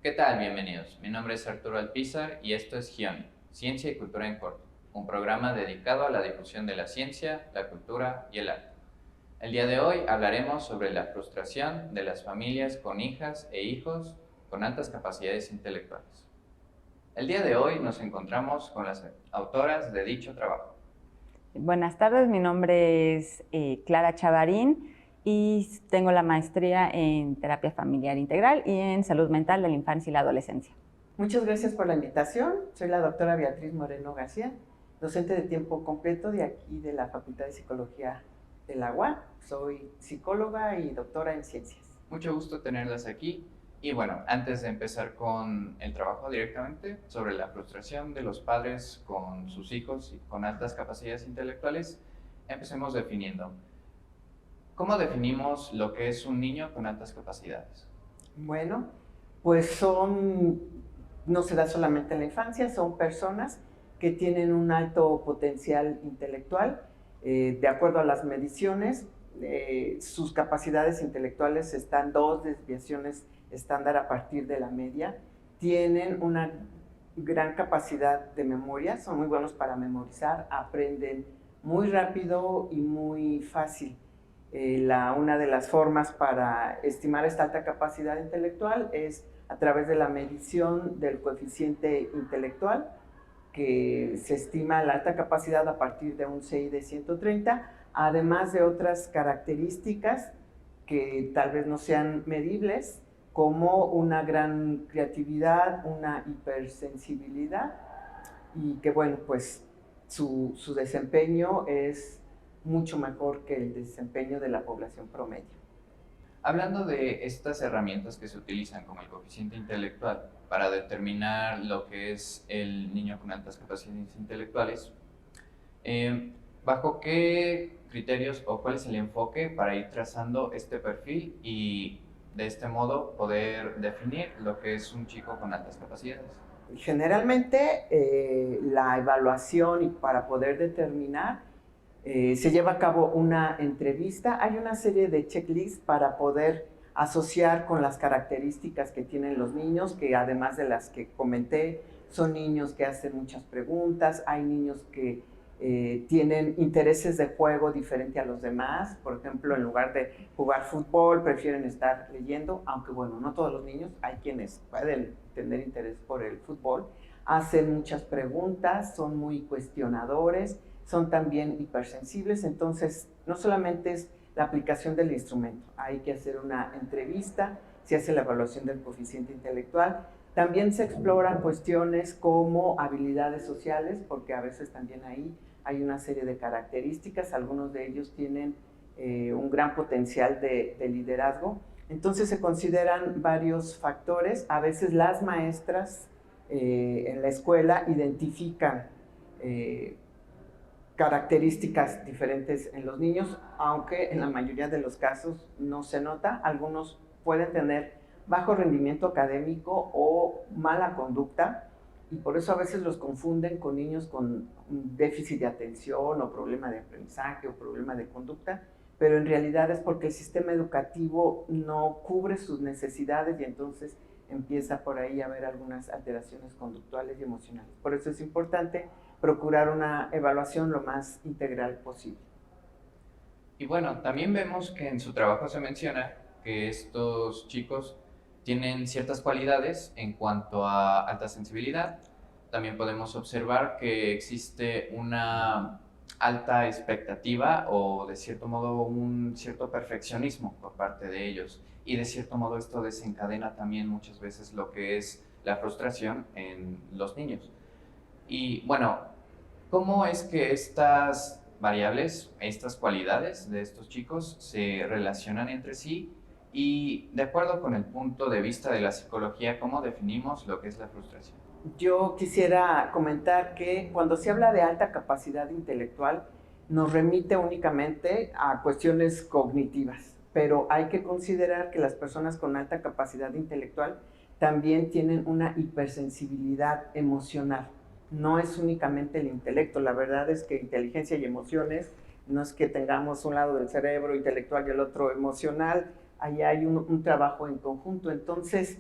¿Qué tal? Bienvenidos. Mi nombre es Arturo Alpizar y esto es GIONI, Ciencia y Cultura en Corto, un programa dedicado a la difusión de la ciencia, la cultura y el arte. El día de hoy hablaremos sobre la frustración de las familias con hijas e hijos con altas capacidades intelectuales. El día de hoy nos encontramos con las autoras de dicho trabajo. Buenas tardes, mi nombre es Clara Chavarín y tengo la maestría en terapia familiar integral y en salud mental de la infancia y la adolescencia. Muchas gracias por la invitación. Soy la doctora Beatriz Moreno García, docente de tiempo completo de aquí de la Facultad de Psicología de la UAM. Soy psicóloga y doctora en ciencias. Mucho gusto tenerlas aquí. Y bueno, antes de empezar con el trabajo directamente sobre la frustración de los padres con sus hijos y con altas capacidades intelectuales, empecemos definiendo. ¿Cómo definimos lo que es un niño con altas capacidades? Bueno, pues no se da solamente en la infancia, son personas que tienen un alto potencial intelectual. De acuerdo a las mediciones, sus capacidades intelectuales están 2 desviaciones estándar a partir de la media, tienen una gran capacidad de memoria, son muy buenos para memorizar, aprenden muy rápido y muy fácil. Una de las formas para estimar esta alta capacidad intelectual es a través de la medición del coeficiente intelectual, que se estima la alta capacidad a partir de un CI de 130, además de otras características que tal vez no sean medibles, como una gran creatividad, una hipersensibilidad, y que bueno, pues su desempeño es mucho mejor que el desempeño de la población promedio. Hablando de estas herramientas que se utilizan como el coeficiente intelectual para determinar lo que es el niño con altas capacidades intelectuales, ¿bajo qué criterios o cuál es el enfoque para ir trazando este perfil y de este modo poder definir lo que es un chico con altas capacidades? Generalmente la evaluación y para poder determinar se lleva a cabo una entrevista. Hay una serie de checklists para poder asociar con las características que tienen los niños, que además de las que comenté, son niños que hacen muchas preguntas, hay niños que tienen intereses de juego diferente a los demás. Por ejemplo, en lugar de jugar fútbol, prefieren estar leyendo, aunque bueno, no todos los niños, hay quienes pueden tener interés por el fútbol. Hacen muchas preguntas, son muy cuestionadores, son también hipersensibles. Entonces no solamente es la aplicación del instrumento, hay que hacer una entrevista, se hace la evaluación del coeficiente intelectual. También se exploran cuestiones como habilidades sociales, porque a veces también ahí hay una serie de características, algunos de ellos tienen un gran potencial de liderazgo. Entonces se consideran varios factores. A veces las maestras en la escuela identifican características diferentes en los niños, aunque en la mayoría de los casos no se nota. Algunos pueden tener bajo rendimiento académico o mala conducta, y por eso a veces los confunden con niños con un déficit de atención o problema de aprendizaje o problema de conducta, pero en realidad es porque el sistema educativo no cubre sus necesidades y entonces empieza por ahí a haber algunas alteraciones conductuales y emocionales. Por eso es importante procurar una evaluación lo más integral posible. Y bueno, también vemos que en su trabajo se menciona que estos chicos tienen ciertas cualidades en cuanto a alta sensibilidad. También podemos observar que existe una alta expectativa o de cierto modo un cierto perfeccionismo por parte de ellos, y de cierto modo esto desencadena también muchas veces lo que es la frustración en los niños. Y bueno, ¿cómo es que estas variables, estas cualidades de estos chicos se relacionan entre sí? Y de acuerdo con el punto de vista de la psicología, ¿cómo definimos lo que es la frustración? Yo quisiera comentar que cuando se habla de alta capacidad intelectual, nos remite únicamente a cuestiones cognitivas, pero hay que considerar que las personas con alta capacidad intelectual también tienen una hipersensibilidad emocional. No es únicamente el intelecto, la verdad es que inteligencia y emociones, no es que tengamos un lado del cerebro intelectual y el otro emocional, ahí hay un trabajo en conjunto. Entonces,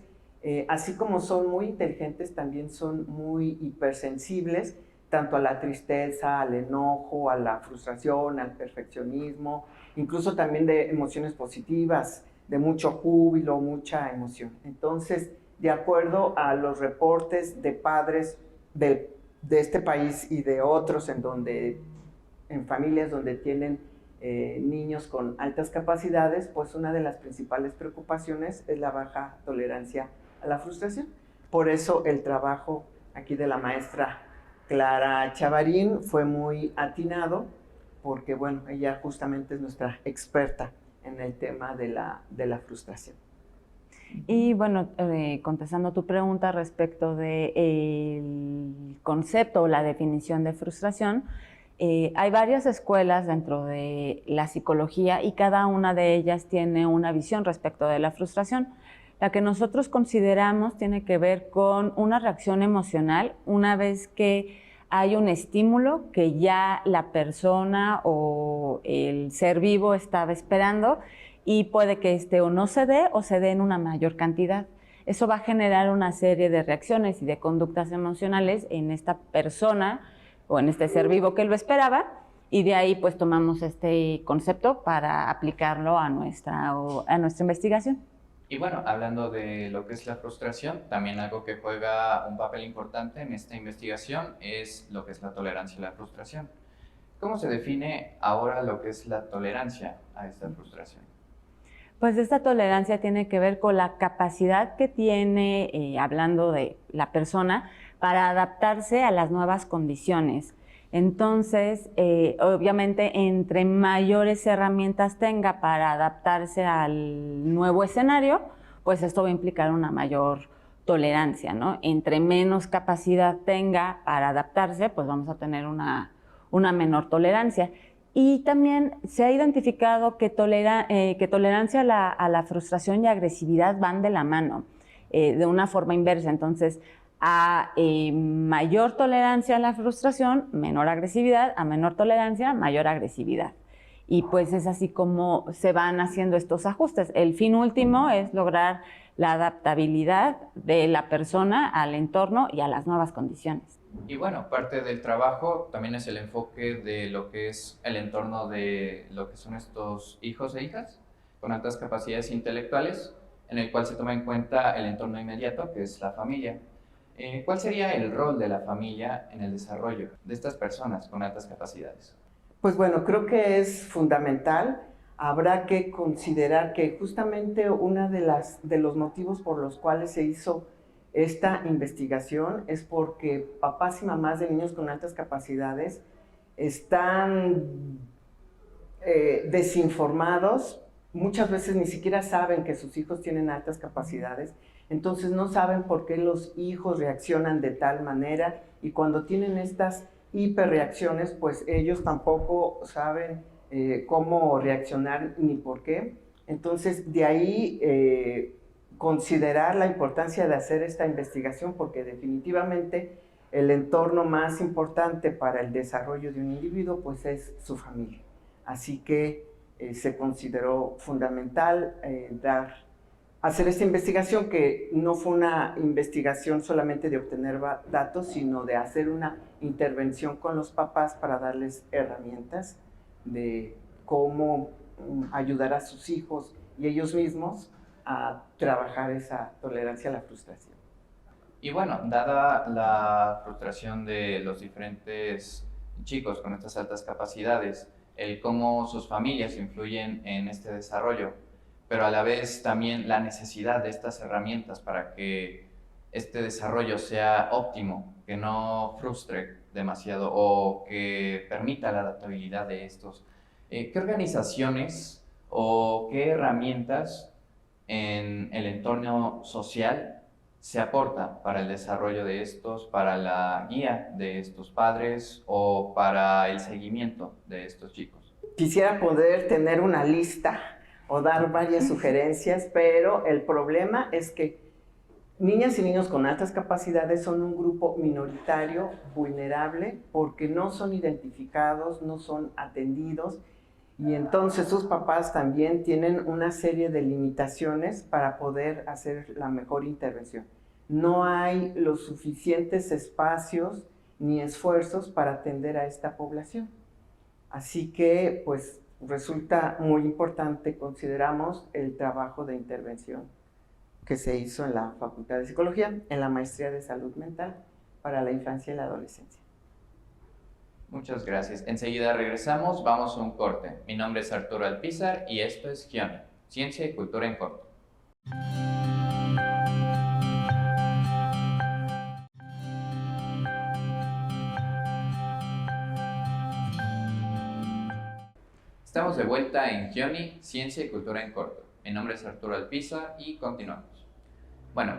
Así como son muy inteligentes, también son muy hipersensibles, tanto a la tristeza, al enojo, a la frustración, al perfeccionismo, incluso también de emociones positivas, de mucho júbilo, mucha emoción. Entonces, de acuerdo a los reportes de padres de este país y de otros en familias donde tienen niños con altas capacidades, pues una de las principales preocupaciones es la baja tolerancia a la frustración. Por eso el trabajo aquí de la maestra Clara Chavarín fue muy atinado, porque bueno, ella justamente es nuestra experta en el tema de la frustración. Y bueno, contestando tu pregunta respecto del concepto o la definición de frustración, hay varias escuelas dentro de la psicología y cada una de ellas tiene una visión respecto de la frustración. La que nosotros consideramos tiene que ver con una reacción emocional una vez que hay un estímulo que ya la persona o el ser vivo estaba esperando y puede que o no se dé o se dé en una mayor cantidad. Eso va a generar una serie de reacciones y de conductas emocionales en esta persona o en este ser vivo que lo esperaba, y de ahí pues tomamos este concepto para aplicarlo a nuestra investigación. Y bueno, hablando de lo que es la frustración, también algo que juega un papel importante en esta investigación es lo que es la tolerancia a la frustración. ¿Cómo se define ahora lo que es la tolerancia a esta frustración? Pues esta tolerancia tiene que ver con la capacidad que tiene, hablando de la persona, para adaptarse a las nuevas condiciones. Entonces, obviamente, entre mayores herramientas tenga para adaptarse al nuevo escenario, pues esto va a implicar una mayor tolerancia, ¿no? Entre menos capacidad tenga para adaptarse, pues vamos a tener una menor tolerancia. Y también se ha identificado que tolerancia a la frustración y agresividad van de la mano, de una forma inversa. Entonces, a mayor tolerancia a la frustración, menor agresividad; a menor tolerancia, mayor agresividad. Y pues es así como se van haciendo estos ajustes. El fin último es lograr la adaptabilidad de la persona al entorno y a las nuevas condiciones. Y bueno, parte del trabajo también es el enfoque de lo que es el entorno de lo que son estos hijos e hijas con altas capacidades intelectuales, en el cual se toma en cuenta el entorno inmediato, que es la familia. ¿Cuál sería el rol de la familia en el desarrollo de estas personas con altas capacidades? Pues bueno, creo que es fundamental. Habrá que considerar que justamente uno de los motivos por los cuales se hizo esta investigación es porque papás y mamás de niños con altas capacidades están desinformados, muchas veces ni siquiera saben que sus hijos tienen altas capacidades, entonces no saben por qué los hijos reaccionan de tal manera, y cuando tienen estas hiperreacciones, pues ellos tampoco saben cómo reaccionar ni por qué. Entonces, de ahí considerar la importancia de hacer esta investigación, porque definitivamente el entorno más importante para el desarrollo de un individuo pues es su familia. Así que se consideró fundamental hacer esta investigación, que no fue una investigación solamente de obtener datos, sino de hacer una intervención con los papás para darles herramientas de cómo ayudar a sus hijos y ellos mismos a trabajar esa tolerancia a la frustración. Y bueno, dada la frustración de los diferentes chicos con estas altas capacidades, el cómo sus familias influyen en este desarrollo, pero a la vez también la necesidad de estas herramientas para que este desarrollo sea óptimo, que no frustre demasiado o que permita la adaptabilidad de estos. ¿Qué organizaciones o qué herramientas en el entorno social se aporta para el desarrollo de estos, para la guía de estos padres o para el seguimiento de estos chicos? Quisiera poder tener una lista o dar varias sugerencias, pero el problema es que niñas y niños con altas capacidades son un grupo minoritario, vulnerable, porque no son identificados, no son atendidos, Y entonces sus papás también tienen una serie de limitaciones para poder hacer la mejor intervención. No hay los suficientes espacios ni esfuerzos para atender a esta población. Así que, pues, resulta muy importante, consideramos, el trabajo de intervención que se hizo en la Facultad de Psicología, en la Maestría de Salud Mental para la Infancia y la Adolescencia. Muchas gracias. Enseguida regresamos, vamos a un corte. Mi nombre es Arturo Alpizar y esto es Gioni, Ciencia y Cultura en Corto. Estamos de vuelta en Gioni, Ciencia y Cultura en Corto. Mi nombre es Arturo Alpizar y continuamos. Bueno,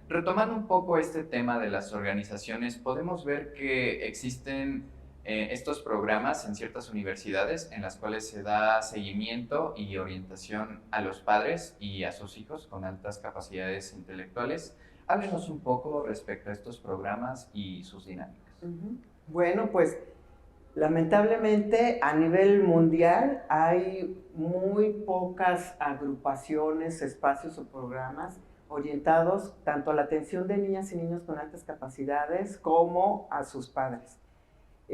retomando un poco este tema de las organizaciones, podemos ver que existen estos programas en ciertas universidades en las cuales se da seguimiento y orientación a los padres y a sus hijos con altas capacidades intelectuales. Háblenos un poco respecto a estos programas y sus dinámicas. Bueno, pues lamentablemente a nivel mundial hay muy pocas agrupaciones, espacios o programas orientados tanto a la atención de niñas y niños con altas capacidades como a sus padres.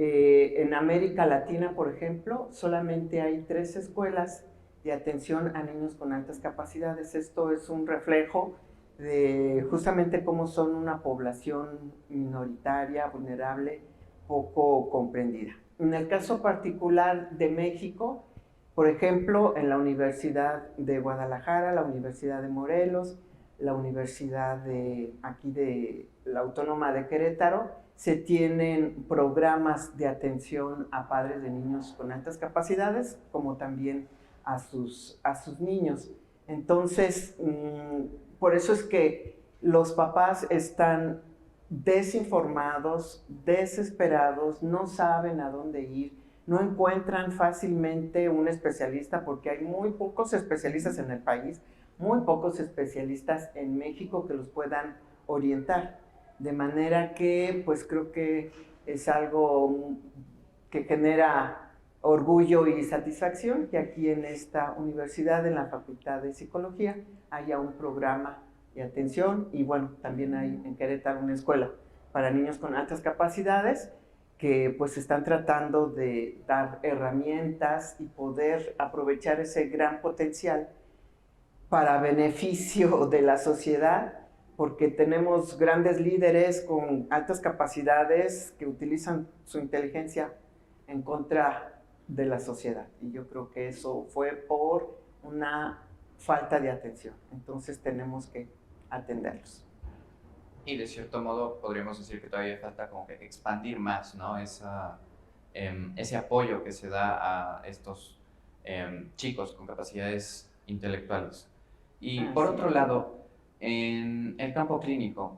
En América Latina, por ejemplo, solamente hay 3 escuelas de atención a niños con altas capacidades. Esto es un reflejo de justamente cómo son una población minoritaria, vulnerable, poco comprendida. En el caso particular de México, por ejemplo, en la Universidad de Guadalajara, la Universidad de Morelos, la Universidad de la Autónoma de Querétaro, se tienen programas de atención a padres de niños con altas capacidades, como también a sus niños. Entonces, por eso es que los papás están desinformados, desesperados, no saben a dónde ir, no encuentran fácilmente un especialista porque hay muy pocos especialistas en el país, muy pocos especialistas en México que los puedan orientar. De manera que, pues creo que es algo que genera orgullo y satisfacción que aquí en esta universidad, en la Facultad de Psicología, haya un programa de atención y bueno, también hay en Querétaro una escuela para niños con altas capacidades que pues están tratando de dar herramientas y poder aprovechar ese gran potencial para beneficio de la sociedad, porque tenemos grandes líderes con altas capacidades que utilizan su inteligencia en contra de la sociedad. Y yo creo que eso fue por una falta de atención. Entonces tenemos que atenderlos. Y de cierto modo podríamos decir que todavía falta como que expandir más, ¿no? Ese apoyo que se da a estos chicos con capacidades intelectuales. Y por otro lado, en el campo clínico,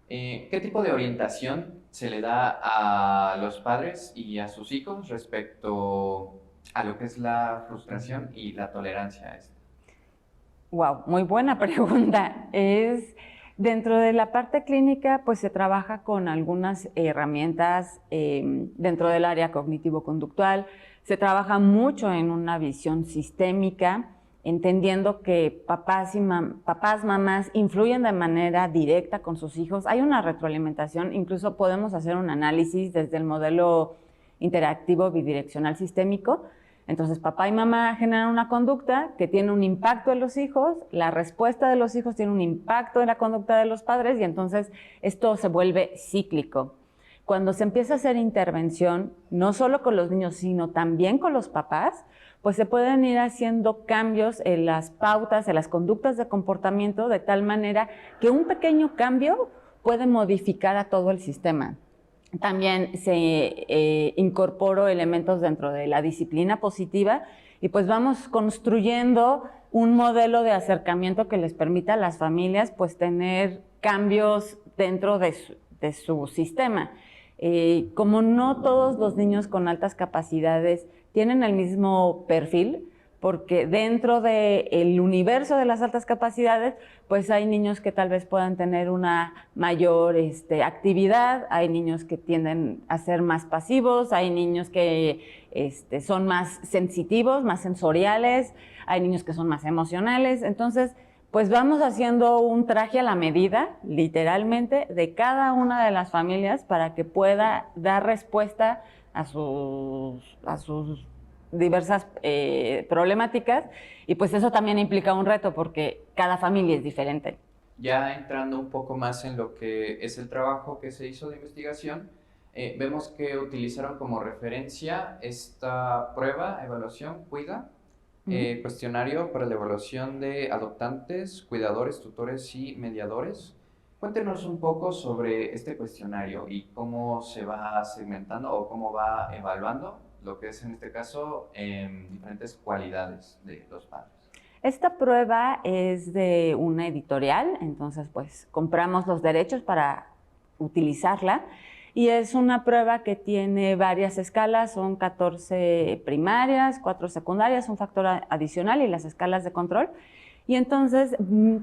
¿qué tipo de orientación se le da a los padres y a sus hijos respecto a lo que es la frustración y la tolerancia a esto? Wow, muy buena pregunta. Dentro de la parte clínica, pues se trabaja con algunas herramientas dentro del área cognitivo-conductual. Se trabaja mucho en una visión sistémica, entendiendo que papás, mamás influyen de manera directa con sus hijos. Hay una retroalimentación, incluso podemos hacer un análisis desde el modelo interactivo bidireccional sistémico. Entonces, papá y mamá generan una conducta que tiene un impacto en los hijos, la respuesta de los hijos tiene un impacto en la conducta de los padres y entonces esto se vuelve cíclico. Cuando se empieza a hacer intervención, no solo con los niños, sino también con los papás, pues se pueden ir haciendo cambios en las pautas, en las conductas de comportamiento, de tal manera que un pequeño cambio puede modificar a todo el sistema. También se incorporó elementos dentro de la disciplina positiva y pues vamos construyendo un modelo de acercamiento que les permita a las familias pues tener cambios dentro de su sistema. Como no todos los niños con altas capacidades tienen el mismo perfil, porque dentro del universo de las altas capacidades, pues hay niños que tal vez puedan tener una mayor actividad, hay niños que tienden a ser más pasivos, hay niños que son más sensitivos, más sensoriales, hay niños que son más emocionales. Entonces, pues vamos haciendo un traje a la medida, literalmente, de cada una de las familias para que pueda dar respuesta a sus diversas problemáticas, y pues eso también implica un reto porque cada familia es diferente. Ya entrando un poco más en lo que es el trabajo que se hizo de investigación, vemos que utilizaron como referencia esta prueba, evaluación, cuida, cuestionario para la evaluación de adoptantes, cuidadores, tutores y mediadores. Cuéntenos un poco sobre este cuestionario y cómo se va segmentando o cómo va evaluando lo que es en este caso diferentes cualidades de los padres. Esta prueba es de una editorial, entonces pues compramos los derechos para utilizarla, y es una prueba que tiene varias escalas, son 14 primarias, 4 secundarias, un factor adicional y las escalas de control. Y entonces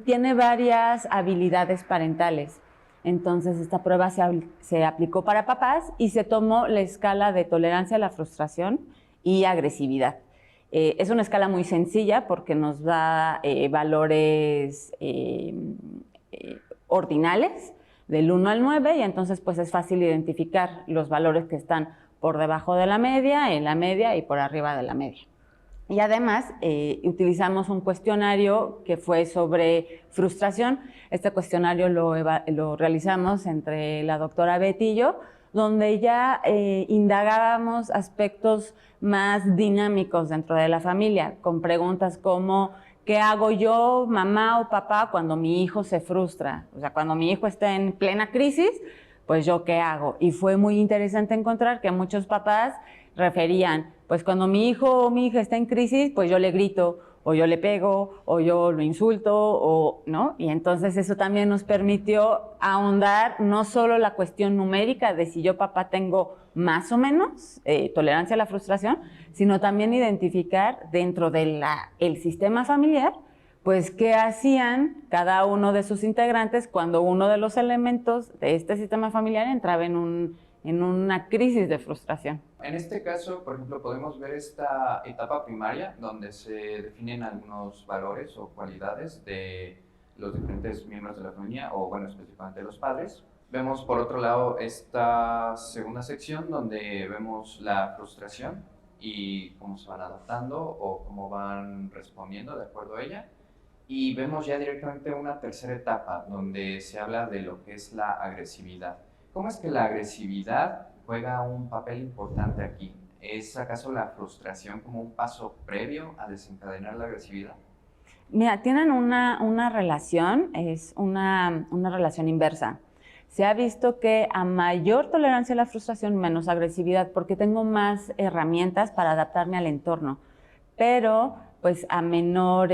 tiene varias habilidades parentales. Entonces esta prueba se aplicó para papás y se tomó la escala de tolerancia a la frustración y agresividad. Es una escala muy sencilla porque nos da valores ordinales del 1 al 9, y entonces pues es fácil identificar los valores que están por debajo de la media, en la media y por arriba de la media. Y además utilizamos un cuestionario que fue sobre frustración. Este cuestionario lo realizamos entre la doctora Betty y yo, donde ya indagábamos aspectos más dinámicos dentro de la familia, con preguntas como ¿qué hago yo, mamá o papá, cuando mi hijo se frustra? O sea, cuando mi hijo está en plena crisis, pues yo ¿qué hago? Y fue muy interesante encontrar que muchos papás referían, pues cuando mi hijo o mi hija está en crisis, pues yo le grito, o yo le pego, o yo lo insulto, o ¿no? Y entonces eso también nos permitió ahondar no solo la cuestión numérica de si yo, papá, tengo más o menos tolerancia a la frustración, sino también identificar dentro del sistema familiar, pues qué hacían cada uno de sus integrantes cuando uno de los elementos de este sistema familiar entraba en una crisis de frustración. En este caso, por ejemplo, podemos ver esta etapa primaria donde se definen algunos valores o cualidades de los diferentes miembros de la familia, o bueno, específicamente los padres. Vemos por otro lado esta segunda sección donde vemos la frustración y cómo se van adaptando o cómo van respondiendo de acuerdo a ella. Y vemos ya directamente una tercera etapa donde se habla de lo que es la agresividad. ¿Cómo es que la agresividad juega un papel importante aquí? ¿Es acaso la frustración como un paso previo a desencadenar la agresividad? Mira, tienen una relación, es una relación inversa. Se ha visto que a mayor tolerancia a la frustración, menos agresividad, porque tengo más herramientas para adaptarme al entorno. Pero pues a menor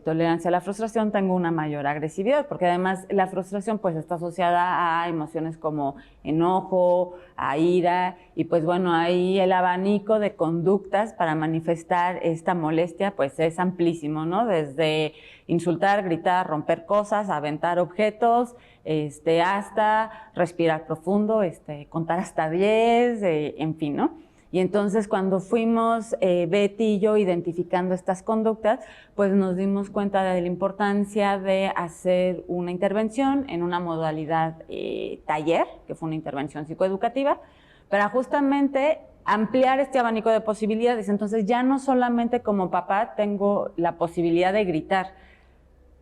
tolerancia a la frustración tengo una mayor agresividad, porque además la frustración pues está asociada a emociones como enojo, a ira, y pues bueno, ahí el abanico de conductas para manifestar esta molestia pues es amplísimo, ¿no? Desde insultar, gritar, romper cosas, aventar objetos, hasta respirar profundo, contar hasta 10, en fin, ¿no? Y entonces cuando fuimos Betty y yo identificando estas conductas, pues nos dimos cuenta de la importancia de hacer una intervención en una modalidad taller, que fue una intervención psicoeducativa, para justamente ampliar este abanico de posibilidades. Entonces ya no solamente como papá tengo la posibilidad de gritar,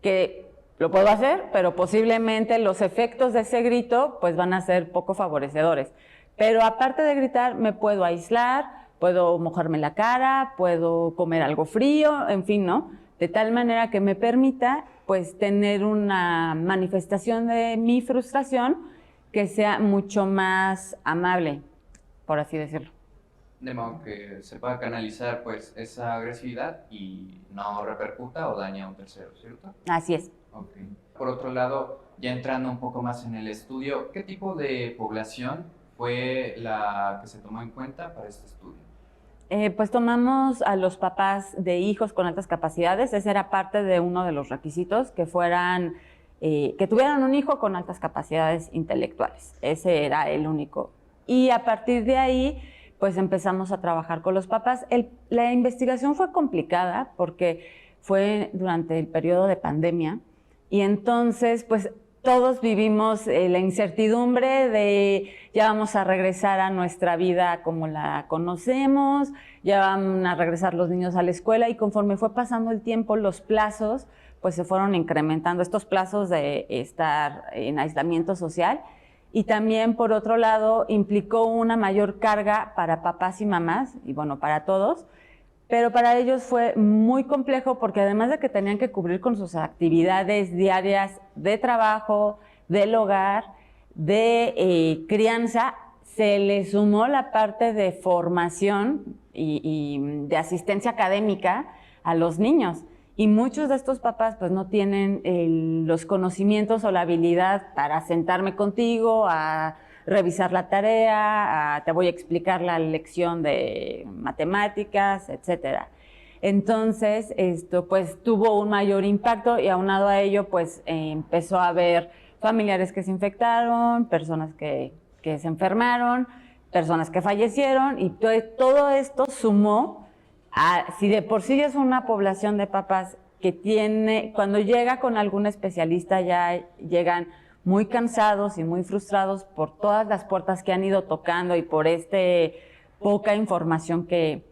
que lo puedo hacer, pero posiblemente los efectos de ese grito pues van a ser poco favorecedores. Pero aparte de gritar, me puedo aislar, puedo mojarme la cara, puedo comer algo frío, en fin, ¿no? De tal manera que me permita, pues, tener una manifestación de mi frustración que sea mucho más amable, por así decirlo. De modo que se pueda canalizar, pues, esa agresividad y no repercuta o daña a un tercero, ¿cierto? Así es. Okay. Por otro lado, ya entrando un poco más en el estudio, ¿qué tipo de población fue la que se tomó en cuenta para este estudio? Pues tomamos a los papás de hijos con altas capacidades. Ese era parte de uno de los requisitos, que tuvieran un hijo con altas capacidades intelectuales. Ese era el único. Y a partir de ahí, pues empezamos a trabajar con los papás. La investigación fue complicada porque fue durante el periodo de pandemia, y entonces, pues todos vivimos la incertidumbre de ya vamos a regresar a nuestra vida como la conocemos, ya van a regresar los niños a la escuela, y conforme fue pasando el tiempo, los plazos pues se fueron incrementando, estos plazos de estar en aislamiento social, y también por otro lado implicó una mayor carga para papás y mamás, y bueno, para todos, pero para ellos fue muy complejo porque además de que tenían que cubrir con sus actividades diarias de trabajo, del hogar, de crianza, se les sumó la parte de formación y de asistencia académica a los niños. Y muchos de estos papás pues no tienen los conocimientos o la habilidad para sentarme contigo a revisar la tarea, te voy a explicar la lección de matemáticas, etcétera. Entonces, esto pues tuvo un mayor impacto, y aunado a ello, pues empezó a haber familiares que se infectaron, personas que se enfermaron, personas que fallecieron, y todo esto sumó a, si de por sí es una población de papás que cuando llega con algún especialista ya llegan muy cansados y muy frustrados por todas las puertas que han ido tocando y por poca información que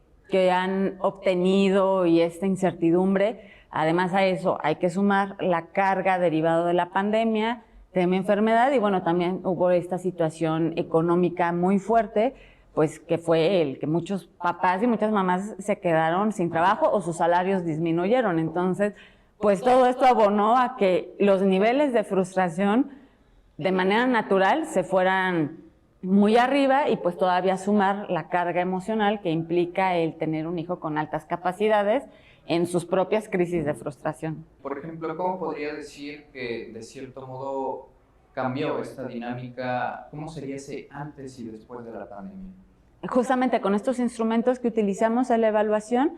han obtenido y esta incertidumbre. Además a eso hay que sumar la carga derivada de la pandemia, de mi enfermedad, y bueno, también hubo esta situación económica muy fuerte, pues que fue el que muchos papás y muchas mamás se quedaron sin trabajo o sus salarios disminuyeron. Entonces, pues todo esto abonó a que los niveles de frustración de manera natural se fueran muy arriba, y pues todavía sumar la carga emocional que implica el tener un hijo con altas capacidades en sus propias crisis de frustración. Por ejemplo, ¿cómo podría decir que de cierto modo cambió esta dinámica? ¿Cómo sería ese antes y después de la pandemia? Justamente con estos instrumentos que utilizamos en la evaluación,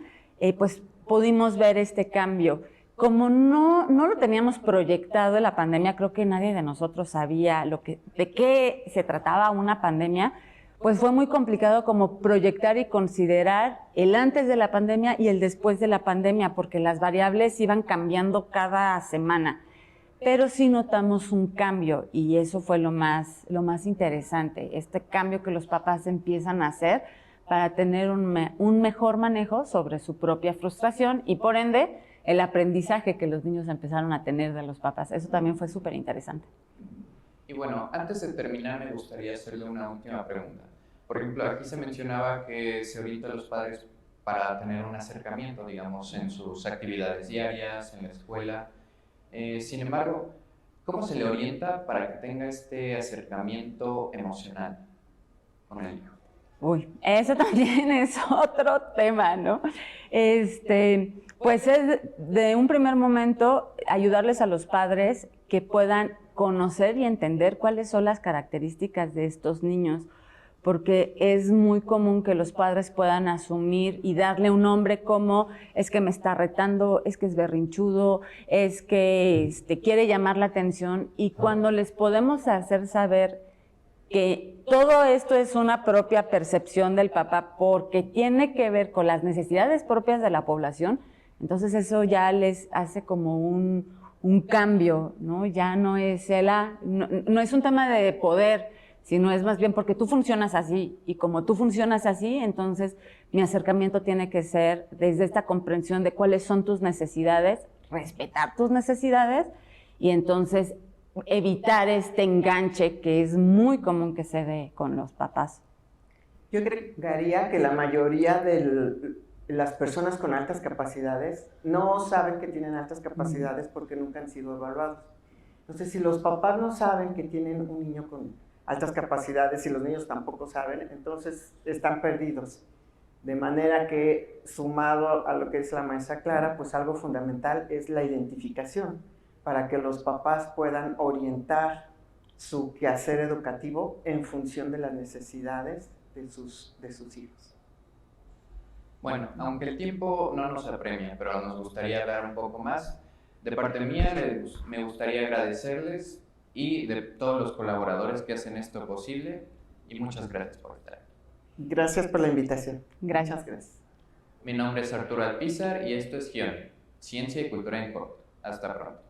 pues pudimos ver este cambio. Como no lo teníamos proyectado en la pandemia, creo que nadie de nosotros sabía de qué se trataba una pandemia, pues fue muy complicado como proyectar y considerar el antes de la pandemia y el después de la pandemia, porque las variables iban cambiando cada semana. Pero sí notamos un cambio, y eso fue lo más interesante, este cambio que los papás empiezan a hacer para tener un mejor manejo sobre su propia frustración, y por ende el aprendizaje que los niños empezaron a tener de los papás. Eso también fue súper interesante. Y bueno, antes de terminar me gustaría hacerle una última pregunta. Por ejemplo, aquí se mencionaba que se orienta a los padres para tener un acercamiento, digamos, en sus actividades diarias, en la escuela. Sin embargo, ¿cómo se le orienta para que tenga este acercamiento emocional con el hijo? Uy, eso también es otro tema, ¿no? Pues es de un primer momento ayudarles a los padres que puedan conocer y entender cuáles son las características de estos niños, porque es muy común que los padres puedan asumir y darle un nombre como es que me está retando, es que es berrinchudo, es que quiere llamar la atención, y cuando les podemos hacer saber que todo esto es una propia percepción del papá porque tiene que ver con las necesidades propias de la población, entonces eso ya les hace como un cambio, ¿no? Ya no es no es un tema de poder, sino es más bien porque tú funcionas así, y como tú funcionas así, entonces mi acercamiento tiene que ser desde esta comprensión de cuáles son tus necesidades, respetar tus necesidades, y entonces evitar este enganche que es muy común que se dé con los papás. Yo agregaría que la mayoría de las personas con altas capacidades no saben que tienen altas capacidades porque nunca han sido evaluados. Entonces, si los papás no saben que tienen un niño con altas capacidades y los niños tampoco saben, entonces están perdidos. De manera que, sumado a lo que dice la maestra Clara, pues algo fundamental es la identificación, para que los papás puedan orientar su quehacer educativo en función de las necesidades de sus hijos. Bueno, aunque el tiempo no nos apremia, pero nos gustaría hablar un poco más, de parte mía me gustaría agradecerles y de todos los colaboradores que hacen esto posible, y muchas gracias por estar aquí. Gracias por la invitación. Gracias. Muchas gracias. Mi nombre es Arturo Alpizar y esto es GION, Ciencia y Cultura en Corto. Hasta pronto.